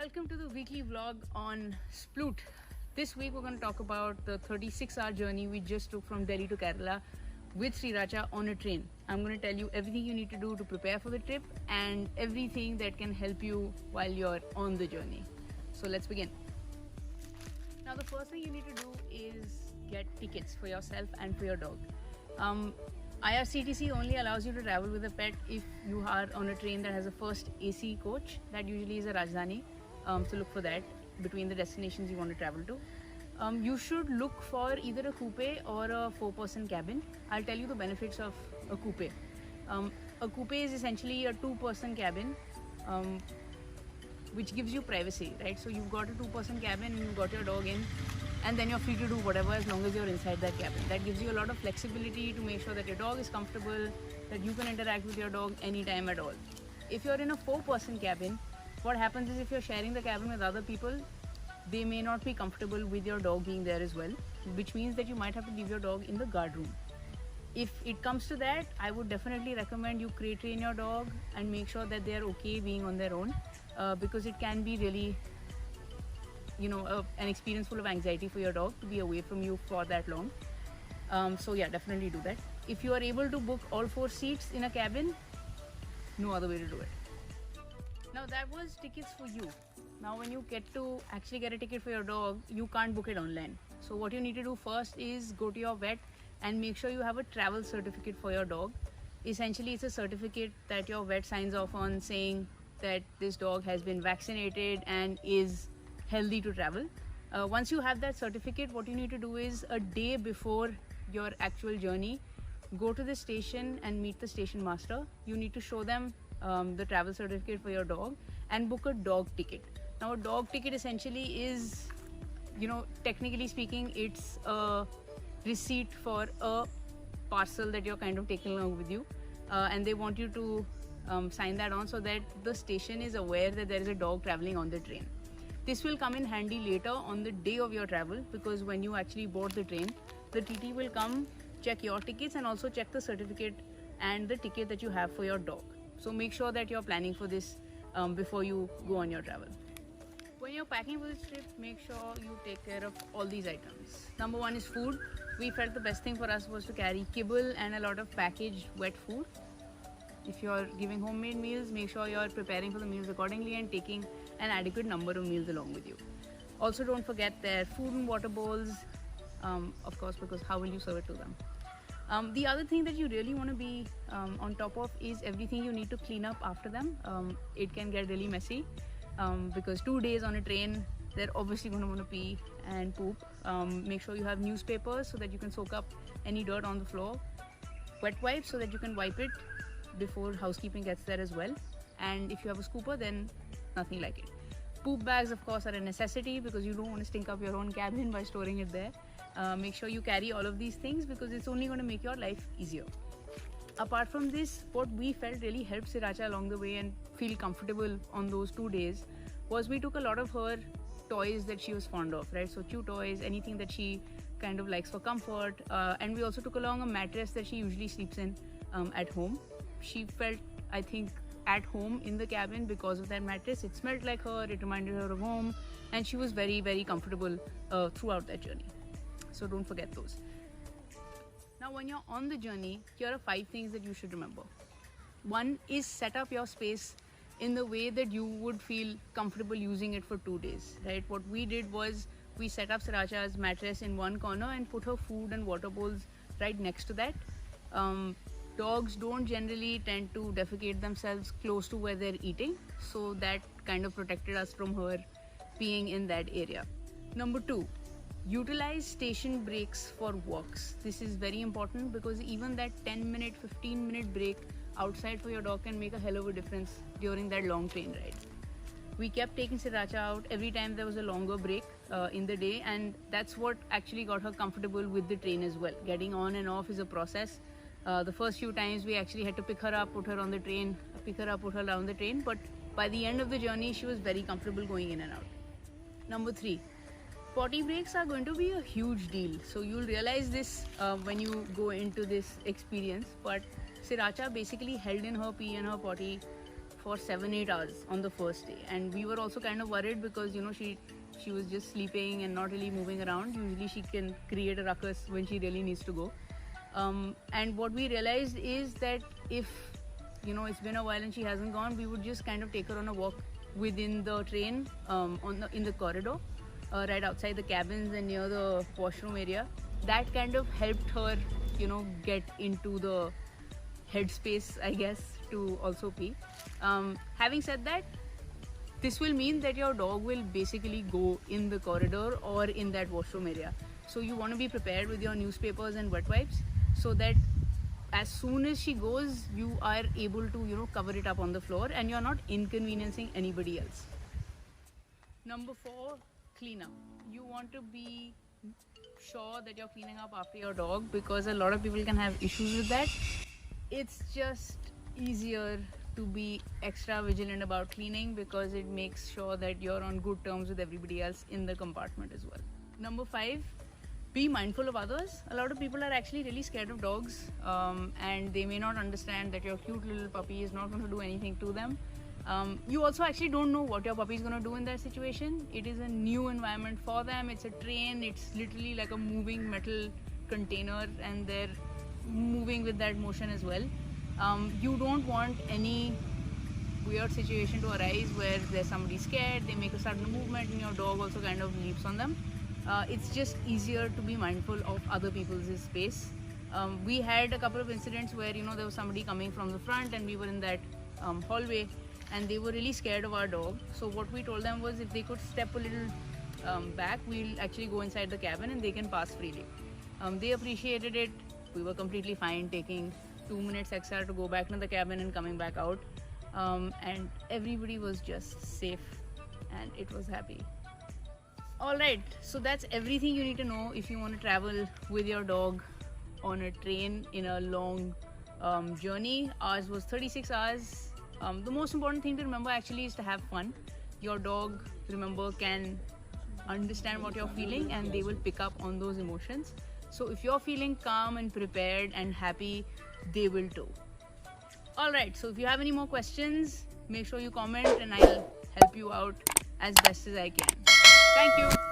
Welcome to the weekly vlog on Sploot. This week we're going to talk about the 36-hour journey we just took from Delhi to Kerala with Sriracha on a train. I'm going to tell you everything you need to do to prepare for the trip and everything that can help you while you're on the journey. So let's begin. Now the first thing you need to do is get tickets for yourself and for your dog. IRCTC only allows you to travel with a pet if you are on a train that has a first AC coach. That usually is a Rajdhani. So look for that between the destinations you want to travel to. You should look for either a coupe or a 4-person cabin. I'll tell you the benefits of a coupe. A coupe is essentially a 2-person cabin which gives you privacy, right? So you've got a 2-person cabin, you've got your dog in, and then you're free to do whatever as long as you're inside that cabin. That gives you a lot of flexibility to make sure that your dog is comfortable, that you can interact with your dog anytime at all. If you're in a 4-person cabin, what happens is if you're sharing the cabin with other people, they may not be comfortable with your dog being there as well, which means that you might have to leave your dog in the guard room. If it comes to that, I would definitely recommend you crate train your dog and make sure that they're okay being on their own, because it can be really an experience full of anxiety for your dog to be away from you for that long. So yeah, definitely do that. If you are able to book all 4 seats in a cabin, no other way to do it. Now that was tickets for you. Now when you get to actually get a ticket for your dog, you can't book it online. So what you need to do first is go to your vet and make sure you have a travel certificate for your dog. Essentially, it's a certificate that your vet signs off on saying that this dog has been vaccinated and is healthy to travel. Once you have that certificate, what you need to do is a day before your actual journey, go to the station and meet the station master. You need to show them the travel certificate for your dog and book a dog ticket. Now a dog ticket essentially is, technically speaking, it's a receipt for a parcel that you're kind of taking along with you, and they want you to sign that on so that the station is aware that there is a dog traveling on the train. This will come in handy later on the day of your travel, because when you actually board the train, the TT will come check your tickets and also check the certificate and the ticket that you have for your dog. So make sure that you're planning for this before you go on your travel. When you're packing for this trip, make sure you take care of all these items. Number 1 is food. We felt the best thing for us was to carry kibble and a lot of packaged wet food. If you're giving homemade meals, make sure you're preparing for the meals accordingly and taking an adequate number of meals along with you. Also, don't forget their food and water bowls, of course, because how will you serve it to them? The other thing that you really want to be on top of is everything you need to clean up after them. It can get really messy because 2 days on a train, they're obviously going to want to pee and poop. Make sure you have newspapers so that you can soak up any dirt on the floor, wet wipes so that you can wipe it before housekeeping gets there as well, and if you have a scooper, then nothing like it. Poop bags, of course, are a necessity because you don't want to stink up your own cabin by storing it there. Make sure you carry all of these things because it's only going to make your life easier. Apart from this, what we felt really helped Sriracha along the way and feel comfortable on those 2 days was we took a lot of her toys that she was fond of, right? So chew toys, anything that she kind of likes for comfort, and we also took along a mattress that she usually sleeps in at home. She felt, I think, at home in the cabin because of that mattress. It smelled like her, it reminded her of home, and she was very, very comfortable throughout that journey. So don't forget those. Now when you're on the journey, here are 5 things that you should remember. 1 is set up your space in the way that you would feel comfortable using it for 2 days, right? What we did was we set up Sriracha's mattress in one corner and put her food and water bowls right next to that. Dogs don't generally tend to defecate themselves close to where they're eating, so that kind of protected us from her being in that area. Number 2, utilize station breaks for walks. This is very important because even that 10-minute, 15-minute break outside for your dog can make a hell of a difference during that long train ride. We kept taking Sriracha out every time there was a longer break in the day, and that's what actually got her comfortable with the train as well. Getting on and off is a process. The first few times we actually had to pick her up, put her on the train, pick her up, put her down the train, but by the end of the journey she was very comfortable going in and out. Number 3, potty breaks are going to be a huge deal. So you'll realize this when you go into this experience, but Sriracha basically held in her pee and her potty for 7-8 hours on the first day, and we were also kind of worried because she was just sleeping and not really moving around. Usually she can create a ruckus when she really needs to go. And what we realized is that if it's been a while and she hasn't gone, we would just kind of take her on a walk within the train, in the corridor, right outside the cabins and near the washroom area. That kind of helped her get into the headspace, I guess, to also pee. Having said that, this will mean that your dog will basically go in the corridor or in that washroom area. So you want to be prepared with your newspapers and wet wipes, so that as soon as she goes, you are able to cover it up on the floor and you're not inconveniencing anybody else. Number 4, clean up. You want to be sure that you're cleaning up after your dog, because a lot of people can have issues with that. It's just easier to be extra vigilant about cleaning because it makes sure that you're on good terms with everybody else in the compartment as well. Number 5, be mindful of others. A lot of people are actually really scared of dogs, and they may not understand that your cute little puppy is not going to do anything to them. You also actually don't know what your puppy is going to do in that situation. It is a new environment for them. It's a train. It's literally like a moving metal container, and they're moving with that motion as well. You don't want any weird situation to arise where there's somebody scared, they make a sudden movement and your dog also kind of leaps on them. It's just easier to be mindful of other people's space. We had a couple of incidents where there was somebody coming from the front and we were in that hallway, and they were really scared of our dog. So what we told them was, if they could step a little back, we'll actually go inside the cabin and they can pass freely. They appreciated it. We were completely fine taking 2 minutes extra to go back into the cabin and coming back out, and everybody was just safe and it was happy. Alright, so that's everything you need to know if you want to travel with your dog on a train in a long journey. Ours was 36 hours. The most important thing to remember actually is to have fun. Your dog, remember, can understand what you're feeling and they will pick up on those emotions. So if you're feeling calm and prepared and happy, they will too. Alright, so if you have any more questions, make sure you comment and I'll help you out as best as I can. Thank you.